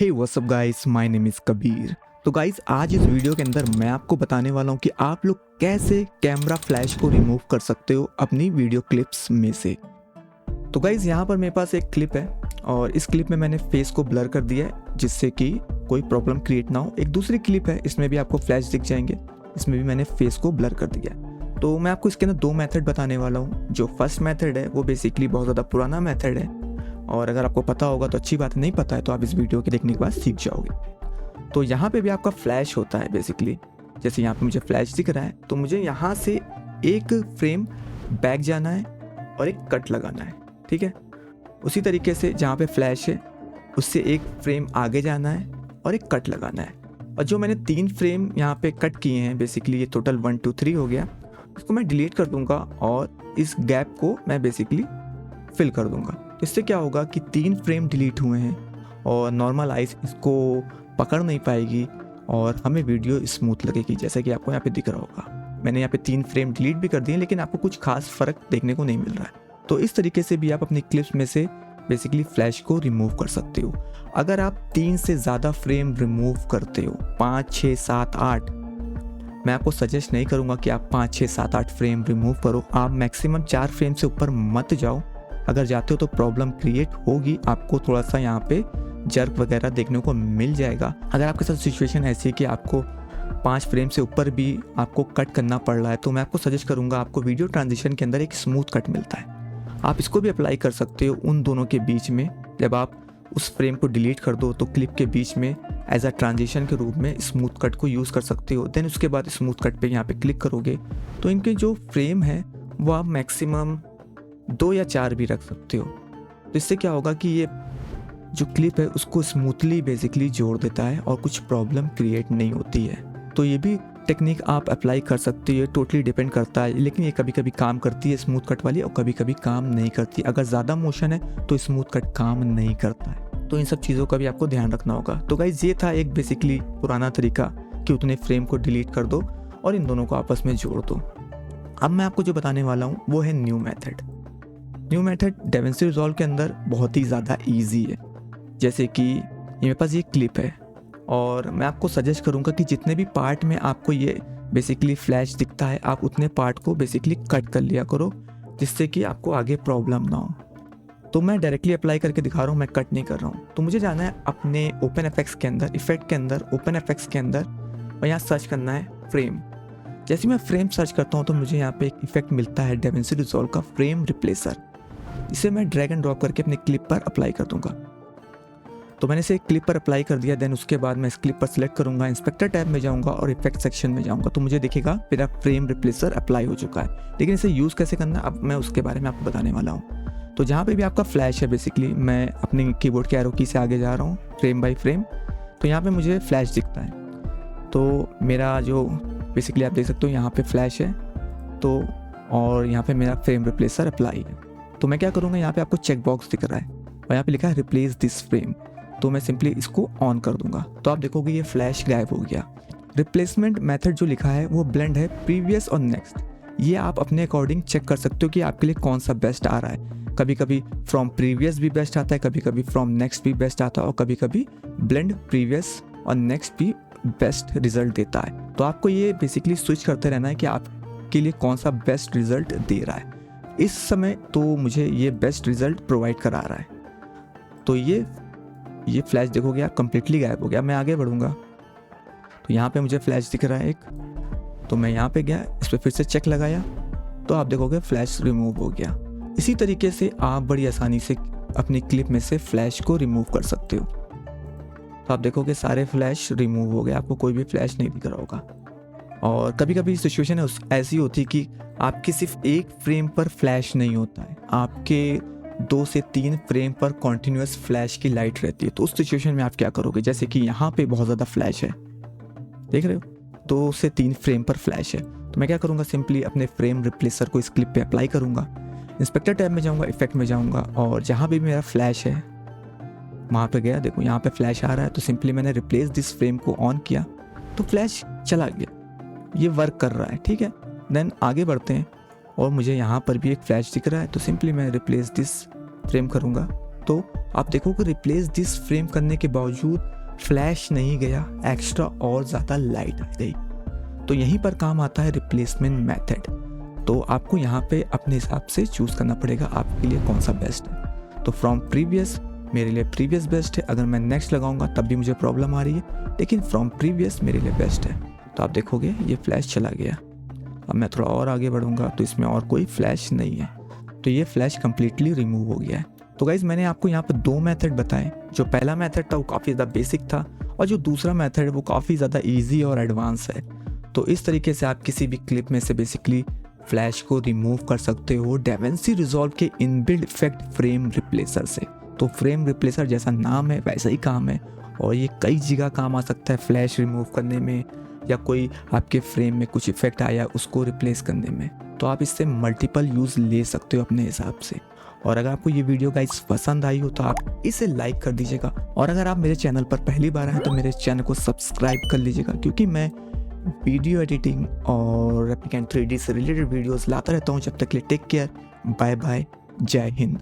Hey what's up guys, my name is Kabir. तो guys आज इस वीडियो के अंदर मैं आपको बताने वाला हूँ कि आप लोग कैसे कैमरा फ्लैश को रिमूव कर सकते हो अपनी वीडियो क्लिप्स में से। तो गाइस यहाँ पर मेरे पास एक क्लिप है और इस क्लिप में मैंने फेस को ब्लर कर दिया है जिससे कि कोई प्रॉब्लम क्रिएट ना हो। एक दूसरी क्लिप है, इसमें भी आपको फ्लैश दिख जाएंगे, इसमें भी मैंने फेस को ब्लर कर दिया है। तो मैं आपको इसके अंदर दो मेथड बताने वाला हूँ। जो फर्स्ट मेथड है वो बेसिकली बहुत ज़्यादा पुराना मेथड है और अगर आपको पता होगा तो अच्छी बात, नहीं पता है तो आप इस वीडियो के देखने के बाद सीख जाओगे। तो यहाँ पे भी आपका फ्लैश होता है बेसिकली, जैसे यहाँ पे मुझे फ्लैश दिख रहा है तो मुझे यहाँ से एक फ्रेम बैक जाना है और एक कट लगाना है, ठीक है। उसी तरीके से जहाँ पे फ्लैश है उससे एक फ्रेम आगे जाना है और एक कट लगाना है। और जो मैंने 3 फ्रेम यहाँ पे कट किए हैं बेसिकली, ये टोटल 1 2 3 हो गया, इसको मैं डिलीट कर दूंगा और इस गैप को मैं बेसिकली फिल कर दूंगा। तो इससे क्या होगा कि 3 फ्रेम डिलीट हुए हैं और नॉर्मल आइज इसको पकड़ नहीं पाएगी और हमें वीडियो स्मूथ लगेगी, जैसा कि आपको यहाँ पे दिख रहा होगा। मैंने यहाँ पे 3 फ्रेम डिलीट भी कर दिए लेकिन आपको कुछ खास फ़र्क देखने को नहीं मिल रहा है। तो इस तरीके से भी आप अपनी क्लिप्स में से बेसिकली फ्लैश को रिमूव कर सकते हो। अगर आप 3 से ज़्यादा फ्रेम रिमूव करते हो, 5 6 7 8, मैं आपको सजेस्ट नहीं करूँगा कि आप 5 6 7 8 फ्रेम रिमूव करो। आप मैक्सिमम 4 फ्रेम से ऊपर मत जाओ। अगर जाते हो तो प्रॉब्लम क्रिएट होगी, आपको थोड़ा सा यहाँ पे जर्क वगैरह देखने को मिल जाएगा। अगर आपके साथ सिचुएशन ऐसी है कि आपको 5 फ्रेम से ऊपर भी आपको कट करना पड़ रहा है तो मैं आपको सजेस्ट करूँगा, आपको वीडियो ट्रांजिशन के अंदर एक स्मूथ कट मिलता है, आप इसको भी अप्लाई कर सकते हो उन दोनों के बीच में। जब आप उस फ्रेम को डिलीट कर दो तो क्लिप के बीच में एज अ ट्रांजिशन के रूप में स्मूथ कट को यूज़ कर सकते हो। देन उसके बाद स्मूथ कट पे यहाँ पे क्लिक करोगे तो इनके जो फ्रेम है वो आप मैक्सिमम 2 या 4 भी रख सकते हो। तो इससे क्या होगा कि ये जो क्लिप है उसको स्मूथली बेसिकली जोड़ देता है और कुछ प्रॉब्लम क्रिएट नहीं होती है। तो ये भी टेक्निक आप अप्लाई कर सकते हो, टोटली डिपेंड करता है, लेकिन ये कभी कभी काम करती है स्मूथ कट वाली और कभी कभी काम नहीं करती। अगर ज़्यादा मोशन है तो स्मूथ कट काम नहीं करता है। तो इन सब चीज़ों का भी आपको ध्यान रखना होगा। तो गाइस ये था एक बेसिकली पुराना तरीका कि उतने फ्रेम को डिलीट कर दो और इन दोनों को आपस में जोड़ दो। अब मैं आपको जो बताने वाला हूँ वो है new method. New method DaVinci Resolve के अंदर बहुत ही ज़्यादा ईजी है। जैसे कि ये मेरे पास ये क्लिप है और मैं आपको सजेस्ट करूँगा कि जितने भी पार्ट में आपको ये बेसिकली फ्लैश दिखता है आप उतने पार्ट को बेसिकली कट कर लिया करो, जिससे कि आपको आगे प्रॉब्लम ना हो। तो मैं डायरेक्टली अप्लाई करके दिखा रहा हूँ, मैं कट नहीं कर रहा हूँ। तो मुझे जाना है अपने ओपन एफेक्ट्स के अंदर, इफेक्ट के अंदर, ओपन एफेक्ट्स के अंदर, और यहाँ सर्च करना है फ्रेम। जैसे मैं फ्रेम सर्च करता हूँ तो मुझे यहाँ पे एक इफेक्ट मिलता है DaVinci Resolve का फ्रेम रिप्लेसर। इसे मैं ड्रैग एंड ड्रॉप करके अपने क्लिप पर अप्लाई कर दूंगा। तो मैंने इसे क्लिप पर अप्लाई कर दिया। देन उसके बाद मैं इस क्लिप पर सिलेक्ट करूंगा, इंस्पेक्टर टैब में जाऊंगा और इफेक्ट सेक्शन में जाऊंगा तो मुझे दिखेगा मेरा फ्रेम रिप्लेसर अप्लाई हो चुका है। लेकिन इसे यूज़ कैसे करना है अब मैं उसके बारे में आपको बताने वाला हूँ। तो जहाँ पे भी आपका फ्लैश है बेसिकली, मैं अपने कीबोर्ड के एरो की से आगे जा रहा हूँ फ्रेम बाई फ्रेम, तो यहाँ पर मुझे फ्लैश दिखता है। तो मेरा जो बेसिकली आप देख सकते हो यहाँ पर फ्लैश है तो, और यहाँ पर मेरा फ्रेम रिप्लेसर अप्लाई है। तो मैं क्या करूँगा, यहाँ पे आपको चेक बॉक्स दिख रहा है और यहाँ पे लिखा है रिप्लेस दिस फ्रेम, तो मैं सिंपली इसको ऑन कर दूंगा तो आप देखोगे ये फ्लैश गायब हो गया। रिप्लेसमेंट मेथड जो लिखा है वो ब्लेंड है प्रीवियस और नेक्स्ट। ये आप अपने अकॉर्डिंग चेक कर सकते हो कि आपके लिए कौन सा बेस्ट आ रहा है। कभी कभी फ्रॉम प्रीवियस भी बेस्ट आता है, कभी कभी फ्रॉम नेक्स्ट भी बेस्ट आता है और कभी कभी ब्लेंड प्रीवियस और नेक्स्ट भी बेस्ट रिजल्ट देता है। तो आपको ये बेसिकली स्विच करते रहना है कि आपके लिए कौन सा बेस्ट रिजल्ट दे रहा है। इस समय तो मुझे ये बेस्ट रिजल्ट प्रोवाइड करा रहा है। तो ये फ्लैश देखोगे आप कंप्लीटली गायब हो गया। मैं आगे बढ़ूंगा तो यहाँ पे मुझे फ्लैश दिख रहा है एक, तो मैं यहाँ पे गया, इस पर फिर से चेक लगाया तो आप देखोगे फ्लैश रिमूव हो गया। इसी तरीके से आप बड़ी आसानी से अपनी क्लिप में से फ्लैश को रिमूव कर सकते हो। तो आप देखोगे सारे फ्लैश रिमूव हो गए, आपको कोई भी फ्लैश नहीं दिख रहा होगा। और कभी कभी सिचुएशन ऐसी होती है कि आपके सिर्फ एक फ्रेम पर फ्लैश नहीं होता है, आपके 2 से 3 फ्रेम पर कॉन्टिन्यूस फ्लैश की लाइट रहती है। तो उस सिचुएशन में आप क्या करोगे, जैसे कि यहाँ पे बहुत ज़्यादा फ्लैश है, देख रहे हो 2 से 3 फ्रेम पर फ्लैश है, तो मैं क्या करूँगा, सिंपली अपने फ्रेम रिप्लेसर को इस क्लिप पे अप्लाई करूँगा, इंस्पेक्टर टैब में जाऊँगा, इफेक्ट में जाऊँगा और जहाँ भी मेरा फ्लैश है वहाँ पे गया, देखो यहाँ पे फ्लैश आ रहा है तो सिंपली मैंने रिप्लेस दिस फ्रेम को ऑन किया तो फ्लैश चला गया, ये वर्क कर रहा है, ठीक है। देन आगे बढ़ते हैं और मुझे यहाँ पर भी एक फ्लैश दिख रहा है तो सिंपली मैं रिप्लेस दिस फ्रेम करूँगा तो आप देखोगे रिप्लेस दिस फ्रेम करने के बावजूद फ्लैश नहीं गया, एक्स्ट्रा और ज़्यादा लाइट आ गई। तो यहीं पर काम आता है रिप्लेसमेंट मेथड। तो आपको यहाँ पे अपने हिसाब से चूज़ करना पड़ेगा आपके लिए कौन सा बेस्ट है। तो फ्रॉम प्रीवियस मेरे लिए प्रीवियस बेस्ट है, अगर मैं नेक्स्ट लगाऊंगा तब भी मुझे प्रॉब्लम आ रही है, लेकिन फ्रॉम प्रीवियस मेरे लिए बेस्ट है। तो आप देखोगे ये फ्लैश चला गया। अब मैं थोड़ा और आगे बढ़ूंगा तो इसमें और कोई फ्लैश नहीं है, तो ये फ्लैश कम्प्लीटली रिमूव हो गया है। तो गाइज़ मैंने आपको यहाँ पर 2 मेथड बताए। जो पहला मेथड था वो काफ़ी ज़्यादा बेसिक था, और जो दूसरा मेथड है वो काफ़ी ज़्यादा ईजी और एडवांस है। तो इस तरीके से आप किसी भी क्लिप में से बेसिकली फ्लैश को रिमूव कर सकते हो DaVinci Resolve के इनबिल्ट इफेक्ट फ्रेम रिप्लेसर से। तो फ्रेम रिप्लेसर जैसा नाम है वैसा ही काम है, और ये कई जगह काम आ सकता है फ्लैश रिमूव करने में, या कोई आपके फ्रेम में कुछ इफेक्ट आया उसको रिप्लेस करने में। तो आप इससे मल्टीपल यूज़ ले सकते हो अपने हिसाब से। और अगर आपको ये वीडियो गाइस पसंद आई हो तो आप इसे लाइक कर दीजिएगा, और अगर आप मेरे चैनल पर पहली बार आए तो मेरे चैनल को सब्सक्राइब कर लीजिएगा, क्योंकि मैं वीडियो एडिटिंग और रेप्लिकेंट 3D से रिलेटेड वीडियोस लाता रहता हूँ। जब तक के लिए टेक केयर, बाय बाय, जय हिंद।